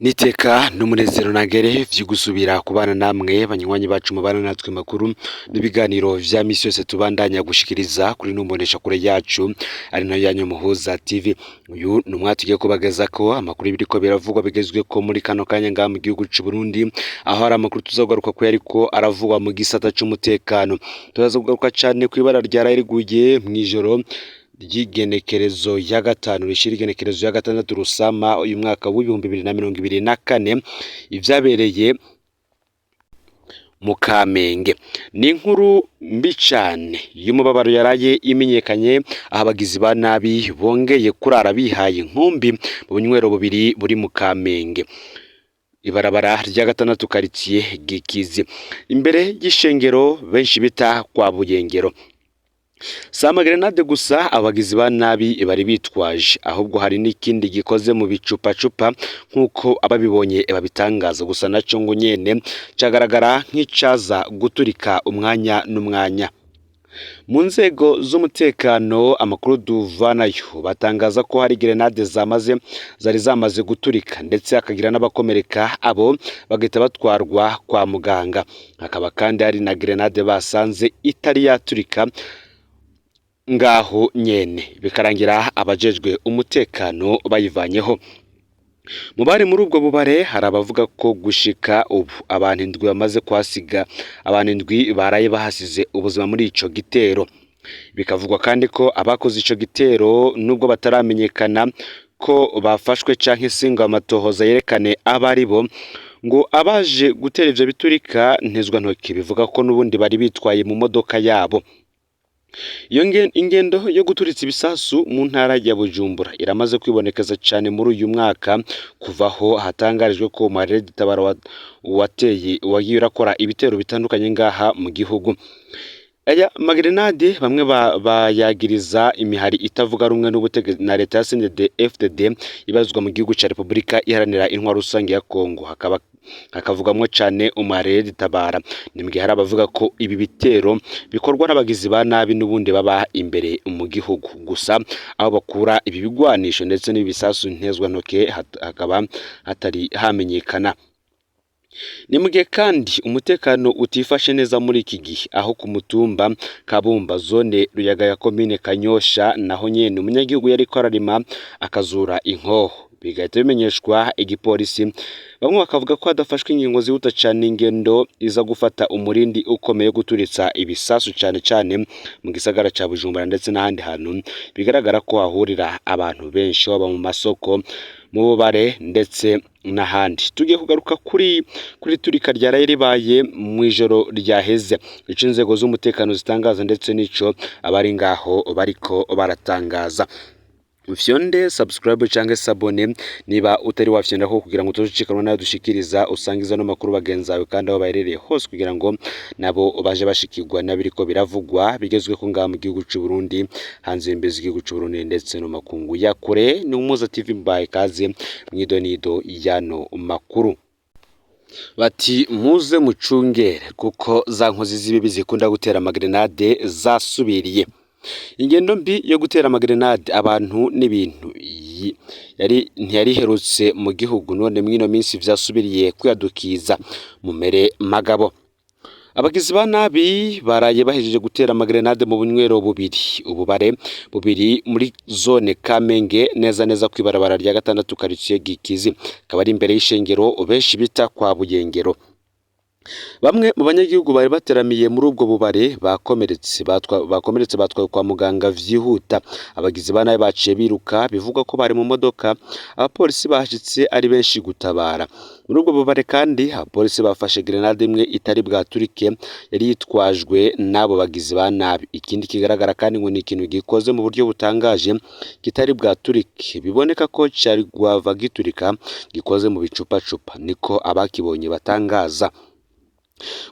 Niteka n'umunezero nagere vyo gusubira kubana namwe banywanyi bacu mubana natwe makuru n'ibiganiro vya misi yose tubandanya gushikiriza kuri numbonesha kure yacu ari nayo yanyu Muhuza TV. Uyu numwa tugiye kubagezako amakuru y'ibiriko biravugwa bigezweko muri kano kanya ngaha mu gihugu c'u Burundi, aho hari amakuru tuzogaruka ko yariko aravugwa mu gisata c'umutekano. Turazogaruka cane kw'ibara ryaraye riguye mw'ijoro ry'igenekerezo ya gatanu rishira igenekerezo ya gatandatu Rusama uyu mwaka w'ibihumbi 2024 ivyabereye mu Kamenge. Ni inkuru mbi cane y'umubabaro yaraye imenyekanye aho abagizi ba nabi bongeye kurara bihaye inkumbi mu bunywero bubiri buri mu Kamenge, ibarabara rya gatandatu quartier Gikizi, imbere y'ishengero benshi bita kwa Buyengero. Sama grenade gusa abagizi ba nabi bari bitwaje, ahubwo hari n'ikindi gikoze mu bicupa nkuko ababibonye babitangaza, gusa naco ngo nyene cagaragara nk'icaza guturika umwanya n'umwanya. Mu nzego z'umutekano amakuru duvanayo batangaza ko hari grenade zari zamaze guturika ndetse akagira n'abakomereka, abo bagahita batwarwa kwa muganga. Hakaba kandi hari na grenade basanze itari yaturika ngaho nyene, bikarangira abajejwe umutekano bayivanyeho. Mu bari muri ubwo bubare hari abavuga ko gushika ubu abantu 7 bamaze kwasiga, abantu 7 baraye bahasize ubuzima muri ico gitero. Bikavugwa kandi ko abakoze ico gitero nubwo bataramenyekana ko bafashwe canke singa amatohoza yerekane abari bo, ngo abaje gutera ivyo biturika ntezwa ntoki, bivuga ko nubundi bari bitwaye mu modoka yabo. Iyo ingendo yo guturitsa ibisasu mu ntara ya Bujumbura iramaze kwibonekeza cyane muri uyu mwaka, kuvaho hatangarijwe ko Maredi Tabara wagiye urakora ibitero bitandukanye ngaha mu gihugu. Aya magrenade bamwe bayagiriza imihari itavuga rumwe n'ubutegetsi na leta ya CNDD-FDD ibazwa mu gihugu ca Republika Iharanira Intwaro Rusange ya Kongo, hakavugamwo cane Maredi Tabara. Nimwe hari abavuga ko ibi bitero bikorwa n'abagizi ba nabi n'ubundi baba imbere mu gihugu, gusa aho bakura ibi bigwanisho ndetse n'ibisasu ntezwa ntoke hakaba hatari hamenyekana. Ni mugihe kandi umutekano utifashe neza muri iki gihe, aho ku mutumba Kabumba zone Ruyaga ya komine Kanyosha naho nyene umunyagihugu yari ararima akazura inkoho, bigahita bimenyeshwa igipolisi. Bamwe bakavuga ko hadafashwe ingingo zihuta cyane ingendo iza gufata umurindi ukomeye guturitsa ibisasu cyane mu gisagara ca Bujumbura ndetse n'ahandi hantu bigaragara ko hahurira abantu benshi, baba mu masoko, mu bubare ndetse n'ahandi. Tugiye kugaruka kuri turika ryaraye ribaye mu ijoro ryaheze, ico inzego z'umutekano zitangaza ndetse n'ico abari ngaho bariko baratangaza. Ufyonde subscribe canke sabone niba utari wafyondaho kugira ngo tuzicikanwa nayo dushikiriza, usangiza no makuru bagenzawe kandi aho baherereye hose kugira ngo nabo baje bashikirwa nabiriko biravugwa bigezwe ko ngaha mu gihugu c'u Burundi, hanze y'imbezi igihugu c'u Burundi ndetse no makungu ya kure. Ni Umuza TV mbaye kaze mwidonido yano makuru. Bati muze mucungere kuko za nkozi z'ibibi zikunda gutera amagrenade zasubiriye. Ingendo mbi yo gutera amagrenade abantu n'ibintu ntiyari herutse mu gihugu, none mwino minsi vyasubiriye kwiyadukiza mu mere magabo. Abagizi ba nabi baraye bahejeje gutera amagrenade mu bunywero ububare bubiri muri zone Kamenge, neza kwibarabara rya gatandatu quartier Gikizi, akaba ari imbere y'ishengero benshi bita kwa Buyengero. Bamwe mu banyagihugu bari bateramiye muri ubwo bubare bakomeretse batwaye kwa muganga vyihuta. Abagizi ba nabi baciye biruka, bivuga ko bari mu modoka, abapolisi bahashitse ari benshi gutabara. Muri ubwo bubare kandi abapolisi bafashe grenade imwe itari bwaturike yari yitwajwe n'abo bagizi ba nabi. Ikindi kigaragara kandi ngo ni ikintu gikoze mu buryo butangaje kitari bwaturike, biboneka ko cari gwava giturika gikoze mu bicupa, niko abakibonye batangaza.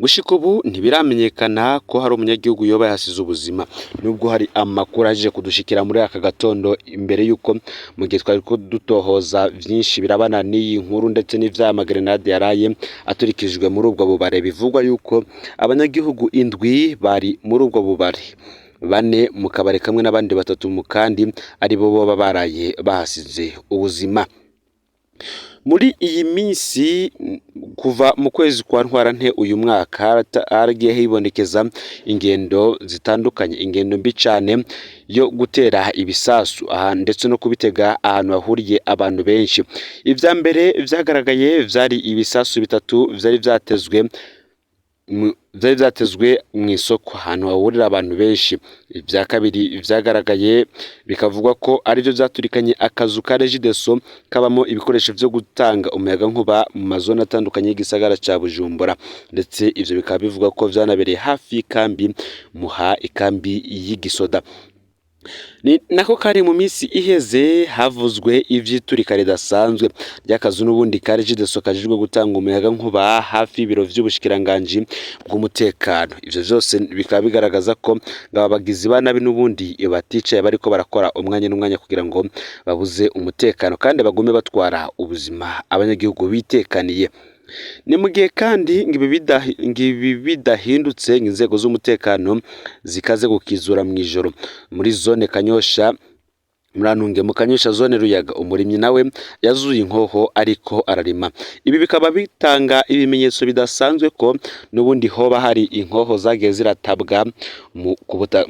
Gushika ubu ntibiramenyekana ko hari umunyagihugu yoba yasize ubuzima, nubwo hari amakuru aje kudushikira muri aka gatondo, imbere yuko mu gihe twari ko dutohoza vyinshi birabana n'iyi nkuru ndetse n'ivya magrenade yaraye aturikijwe muri ubwo bubare. Bivugwa yuko abanyagihugu 7 bari muri ubwo bubare, 4 mu kabare kamwe n'abandi 3 mu kandi ari bo baraye bahasize ubuzima. muri iyi minsi kuva mu kwezi kwa Ntwarante uyu mwaka haragiye hibonekeza ingendo zitandukanye, ingendo mbi cyane yo gutera ibisasu ndetse no kubitega ahantu hahuriye abantu benshi. Ibya mbere byagaragaye byari ibisasu bitatu byari byatezwe mu isoko ahantu hahurira abantu benshi. Ibya kabiri byagaragaye bikavugwa ko aribyo byaturikanye akazu ka Regideso kabamo ibikoresho byo gutanga umuyagankuba mu mazone atandukanye y'igisagara cya Bujumbura, ndetse ibyo bikaba bivugwa ko byanabereye hafi y'ikambi Muha, ikambi y'igisoda. Ni nako kari mu minsi iheze havuzwe iby'iturika ridasanzwe ry'akazu n'ubundi ka Regideso kajejwe gutanga umuyagankuba hafi y'ibiro by'ubushikiranganji bw'umutekano. Ibyo byose bikaba bigaragaza ko abagizi ba nabi n'ubundi baticaye bariko barakora umwanya n'umwanya kugira ngo babuze umutekano kandi bagume batwara ubuzima abanyagihugu bitekaniye. Ni mu gihe kandi ngibi bidahindutse inzego z'umutekano zikaze gukizura mu ijoro muri zone Kanyosha, Murantunge mu Kanyosha zone Ruyaga, umurimyi nawe yazuye inkoho ariko ararima. Ibi bikaba bitanga ibimenyetso bidasanzwe ko n'ubundi hoba hari inkoho zagiye ziratabwa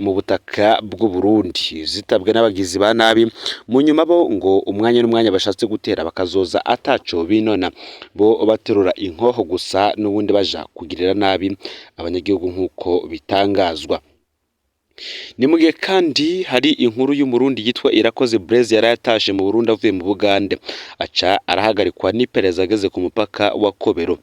mu butaka bw'u Burundi, zitabwe n'abagizi ba nabi, mu nyuma bo ngo umwanya n'umwanya bashatse gutera bakazoza ataco binona, bo baterura inkoho gusa n'ubundi baja kugirira nabi abanyagihugu nk'uko bitangazwa. Ni mu gihe kandi hari inkuru y'umurundi yitwa Irakoze Blaise yari yatashe mu Burundi avuye mu Bugande, aca arahagarikwa n'iperereza ageze ku mupaka wa Kobero.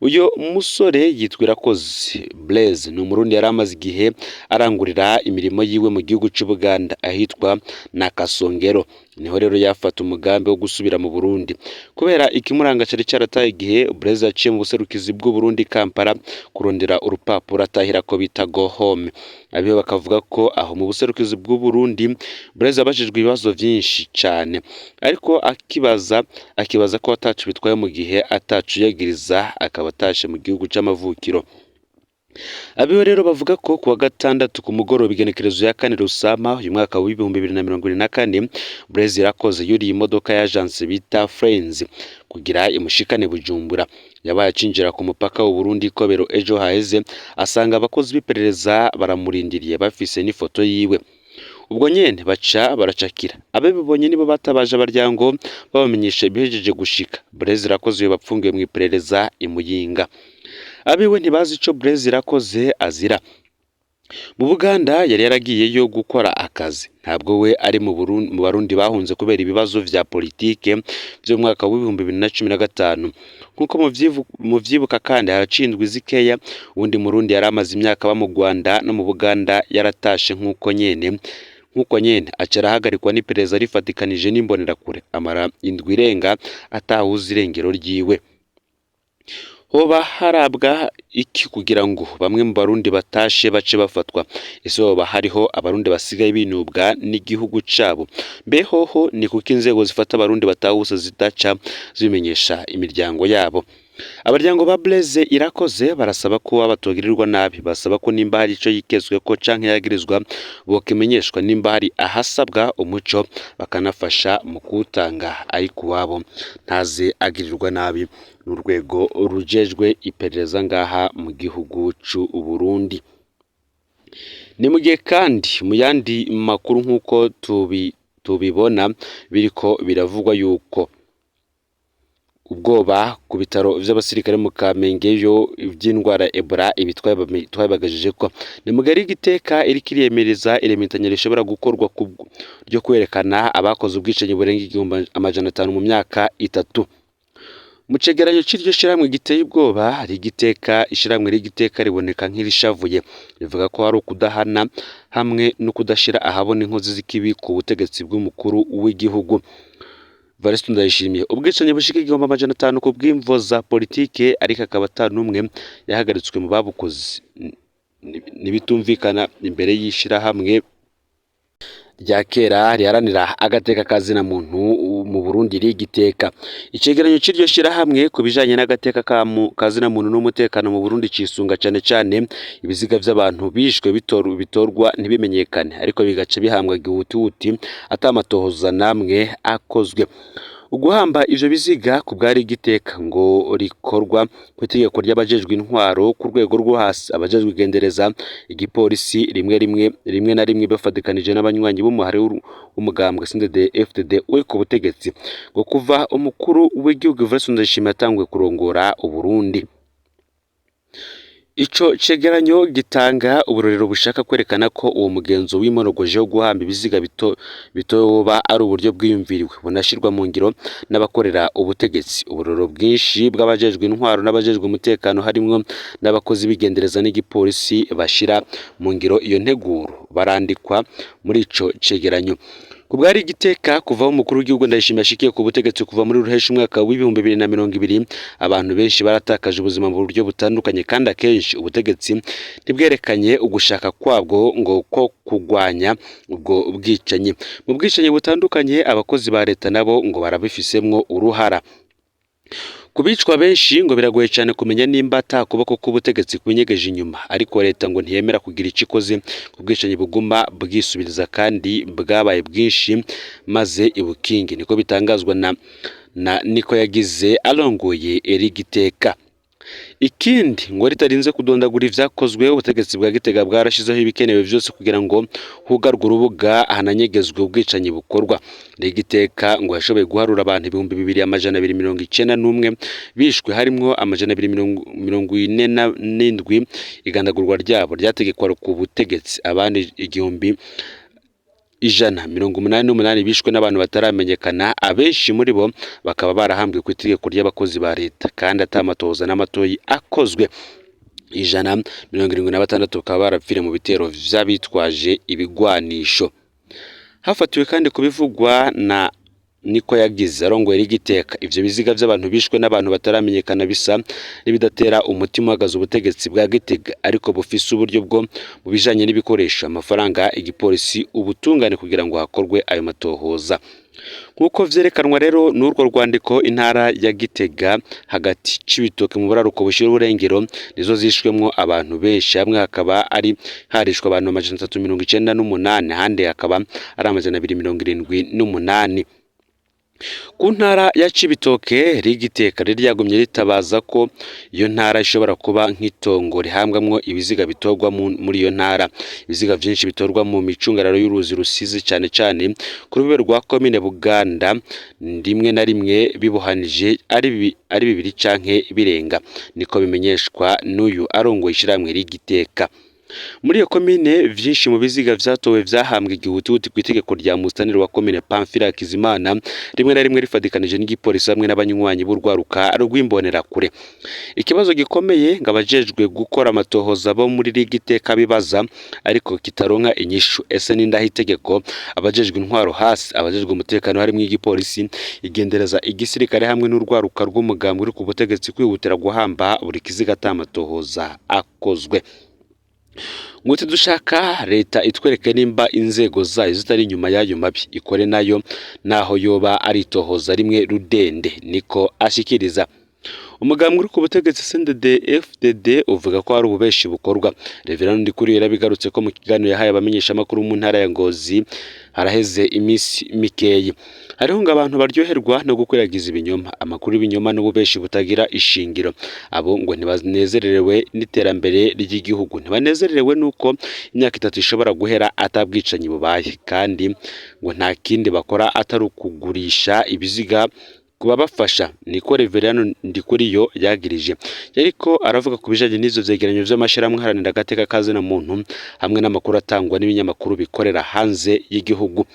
Uyo musore yitwa Irakoze Blaise ni umurundi yari amaze igihe arangurira imirimo yiwe mu gihugu cy'u Buganda ahitwa na Kasongero. Niho rero yafata umugambi wo gusubira mu Burundi kubera ikimuranga cyari cyarataye igihe. Blaise yaciye mu buserukizi bw'u Burundi Kampala kurondera urupapuro atahira ko bita go home. Abiyo bakavuga ko aho mu buserukizi bw'u Burundi Blaise abajijwe ibibazo byinshi cyane, ariko akibaza ko atacu bitwaye mu gihe atacu yagiriza akaba atashe mu gihugu cy'amavukiro. Abiyo rero bavuga ko kuwa gatandatu ku mugoroba igenekerezo ya 4 Rusama uyu mwaka wa 2024 Blaise Irakoze yuriye imodoka ya agence bita Friends kugira imushikane Bujumbura. Yabaye acinjira ku mupaka w'u Burundi Kobero ejo haheze, asanga abakozi b'iperereza baramurindiriye bafise n'ifoto yiwe. Ubwo nyene baca baracakira, ababibonye nibo batabaje abaryango babamenyesha ibihejeje gushika. Blaise Irakoze bapfungiye mu iperereza imuyinga. Abiwe ntibazi ico Blaise Irakoze azira. Mu Buganda yari yaragiyeyo gukora akazi, ntabwo we ari mu Barundi bahunze kubera ibibazo vya politike byo mu mwaka wa 2015. Nkuko mu vyibuka kandi haracindwa izikeya undi Murundi yari amaze imyaka ba mu Rwanda no mu Buganda yaratashe nkuko nyene aca arahagarikwa n'iperereza rifatikanije n'imbonerakure amara indwi irenga atahuza irengero ryiwe. Hoba harabwa iki kugira ngo bamwe mu Barundi batashe bace bafatwa? Ese hoba hariho Abarundi basigaye binubwa n'igihugu cabo? Mbehoho ni kuko inzego zifata Abarundi batahuse zitaca zimenyesha imiryango yabo. Abaryango ba Blaise Irakoze barasaba ko abatogirirwa nabi, basaba ko nimba hari ico yikezwe ko canke yagirizwa bokemenyeshwa, nimba hari ahasabwa umuco bakanafasha mu kutanga, ariko wabo ntaze agirirwa nabi n'urwego rujejwe iperereza ngaha mu gihugu cy'u Burundi. Ni mu gihe kandi mu yandi makuru nk'uko tubibona biriko biravugwa yuko ubwoba ku bitaro by'abasirikare mu Kamenge yo by'indwara Ebola twabagajije ko ni mugari Giteka iri kiriyemereza iremitanya rishobora gukorwa ryo kwerekana abakoze ubwicanyi burenga 500 mu myaka 3. Mu cegeranyo cy'iryo shiramwe giteye ubwoba ari Giteka, ishiramwe rigiteka riboneka nk'irishavuye, rivuga ko hari ukudahana hamwe no kudashira ahabona inkozi z'ikibi ku butegetsi bw'umukuru w'igihugu. Variston Ndayishimiye ubwicanyi bushika 500 ku bw'imvo za politike, ariko akaba atanumwe yahagaritswe mu babukozi. Nibitumvikana imbere y'ishirahamwe rya kera riharanira agateka kazina muntu mu Burundi rigiteka. Icegeranyo cy'iryo shirahamwe ku bijanye n'agateka kazina muntu n'umutekano mu Burundi cisunga cyane ibiziga by'abantu bishwe bitorwa ntibimenyekane, ariko bigaca bihambwa gihutihuti atamatohoza namwe akozwe. uguhamba ivyo biziga ku bwari igiteka ngo rikorwa ku itegeko ry'abajejwe intwaro ku rwego rwo hasi. Abajejwe igendereza, igipolisi rimwe na rimwe bafadikanije n'abanywanyi b'umuhari w'umugambwe CNDD-FDD uri ku butegetsi ngo kuva umukuru w'igihugu Evariste Ndayishimiye yatanguye kurongora Uburundi. Ico cegeranyo gitanga uburorero bushaka kwerekana ko uwo mugenzo w'imorogoje wo guhamba ibiziga bitoba ari uburyo bwiyumviriwe bunashirwa mu ngiro n'abakorera ubutegetsi. Uburorero bwinshi bw'abajejwe intwaro n'abajejwe umutekano harimwo n'abakozi bigendereza n'igipolisi bashira mu ngiro iyo nteguro barandikwa muri ico cegeranyo. Kubwari igiteka kuva umukuru w'igihugu Ndayishimiye ashikiye ku butegetsi kuva muri ruheshi umwaka w'ibihumbi 2020 abantu benshi baratakaje ubuzima mu buryo butandukanye kandi akenshi ubutegetsi ntibwerekanye ugushaka kwabwo ngo ko kugwanya ubwo bwicanyi. Mu bwicanyi butandukanye abakozi ba leta nabo ngo barabifisemwo uruhara. Kubicwa benshi ngo biragoye cyane kumenya nimba ata kuboko k'ubutegetsi kunyegeje inyuma, ariko leta ngo ntiyemera kugira icyo ikoze ku bwicanyi buguma bwisubiriza kandi bwabaye bwinshi maze ibukingi. Niko bitangazwa na niko yagize arongoye Erigiteka. Ikindi ngo ritarinze kudondagura ivyakozwe ubutegetsi bwa Gitega bwarashizeho ibikenewe vyose kugira ngo hugarwe urubuga hananyegezwe ubwicanyi bukorwa. Rigiteka ngo yashoboye guharura abantu 2291 bishwe harimwo 247 igandagurwa ryabo ryategekwa ku butegetsi, abandi 188 bishwe n'abantu bataramenyekana, abenshi muri bo bakaba barahambwe ku itegeko ry'abakozi ba leta kandi atamatoza n'amatoyi akozwe. 176 bakaba barapfire mu bitero vy'abitwaje ibigwanisho. Hafatiwe kandi kubivugwa na niko yagize arongoye Rigiteka ivyo biziga by'abantu bishwe n'abantu bataramenyekana bisa nibidatera umutima uhagaze ubutegetsi bwa Gitega, ariko bufise uburyo bwo mu bijanye n'ibikoresho, amafaranga, igipolisi, ubutungane kugira ngo hakorwe ayo matohoza. Nkuko vyerekanwa rero n'urwo rwandiko, intara ya Gitega hagati c'ibitoke mu buraruko bushira uburengero nizo zishwemwo abantu benshi, hamwe hakaba ari harishwe abantu 398 hande hakaba ari 278. Ku ntara ya Cibitoke Rigiteka ryagumye ritabaza ko iyo ntara ishobora kuba nk'itongo rihambwamwo ibiziga bitorwa muri iyo ntara. Ibiziga vyinshi bitorwa mu micungararo y'uruzi Rusizi cyane cyane ku rubibe rwa komine Buganda, rimwe na rimwe bibuhanije ari bibiri canke birenga, niko bimenyeshwa n'uyu arongoye ishiramwe Rigiteka. Muri iyo komine vyinshi mu biziga vyatowe vyahambwe igihutihuti ku itegeko rya mustanire wa komine Pamphile Kizimana, rimwe na rimwe rifadikanije n'igipolisi hamwe n'abanywanyi b'urwaruka rw'imbonera kure. Ikibazo gikomeye ngabajejwe gukora amatohoza bo muri Rigiteka bibaza ariko kitaronka inyishu, ese nindaho itegeko abajejwe intwaro hasi, abajejwe umutekano harimwo igipolisi, igendereza, igisirikare hamwe n'urwaruka rw'umugambwe uri ku butegetsi kwihutira guhamba buri kiziga atamatohoza akozwe. Nguti dushaka leta itwereke nimba inzego zayo zitari inyuma y'ayo mabi, ikore nayo naho yoba ari tohoza rimwe rudende, niko ashikiriza. Umugambwe uri ku butegetsi CNDD-FDD uvuga ko hari ububeshi bukorwa. Reverend Ndikuriyo yarabigarutse ko mu kiganiro yahaye abamenyesha makuru mu ntara ya Ngozi haraheze imisi mikeyi. Hariho ngo abantu baryoherwa no gukwiragiza ibinyoma, amakuru y'ibinyoma n'ububeshi butagira ishingiro. Abo ngo ntibanezererewe n'iterambere ry'igihugu, ntibanezererewe nuko imyaka 3 ishobora guhera atabwicanyi bubaye, kandi ngo nta kindi bakora atari ukugurisha ibiziga kubabafasha, niko Reverend Ndikuriyo yagirije. Yariko aravuga ku bijanye n'izo vyegeranyo vy'amashiramwe haranira agateka kazi na muntu hamwe n'amakuru atangwa n'ibinyamakuru bikorera hanze y'igihugu.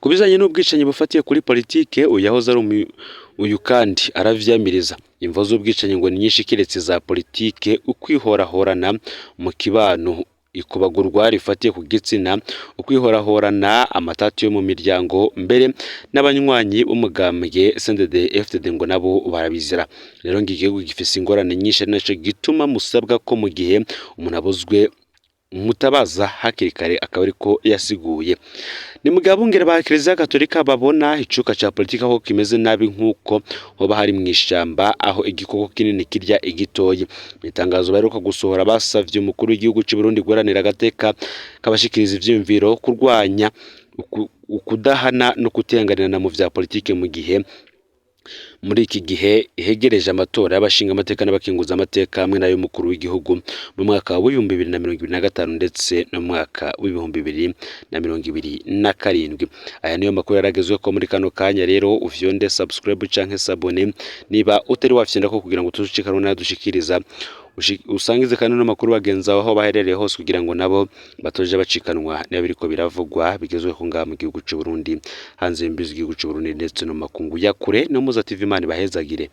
Kubizanye n'ubwicanyi bufatiye kuri politike, uyahoze ari uyu kandi aravyamiriza. Imvo z'ubwicanyi ngo ni nyinshi kiretse za politike, ukwihorahorana mu kibano, ikubagurwa rifatiye ku gitsina, ukwihorahorana, amatati yo mu miryango, mbere n'abanywanyi b'umugambwe CNDD-FDD ngo nabo barabizira. Rero igihugu gifise ingorane nyinshi, naco gituma musabwa ko mu gihe umuntu abuzwe mutabaza hakiri kare, akaba ariko yasiguye. Ni mugabungere ba Kiliziya Gatolika babona icuka ca politika aho kimeze nabi nkuko hoba hari mwishamba aho igikoko kinini kirya igitoyi. Itangazo baheruka gusohora basavye umukuru w'igihugu cy'u Burundi guharanira agateka kabashikiriza ivyumviro kurwanya ukudahana no kutenganirana mu vya politike mu gihe muri iki gihe hegereje amatora y'abashinga amateka n'abakinguza amateka hamwe n'ay'umukuru w'igihugu mu mwaka w'ibihumbi 2025 ndetse no mu mwaka w'ibihumbi 2027. Aya niyo makuru yaragezwe ko muri kano kanya. Rero ufyonde subscribe canke sabone niba utari wafyenda ko kugira ngo tuzucikanwe n'adushikiriza usangize kandi no makuru bagenza aho baherereye hose kugira ngo nabo batoje bacikanwa niba biriko biravugwa bigezwe ko ngaha mu gihugu cy'u Burundi hanze y'imbizi igihugu cy'u Burundi ndetse no makungu ya kure no muza TV Imana bahezagire.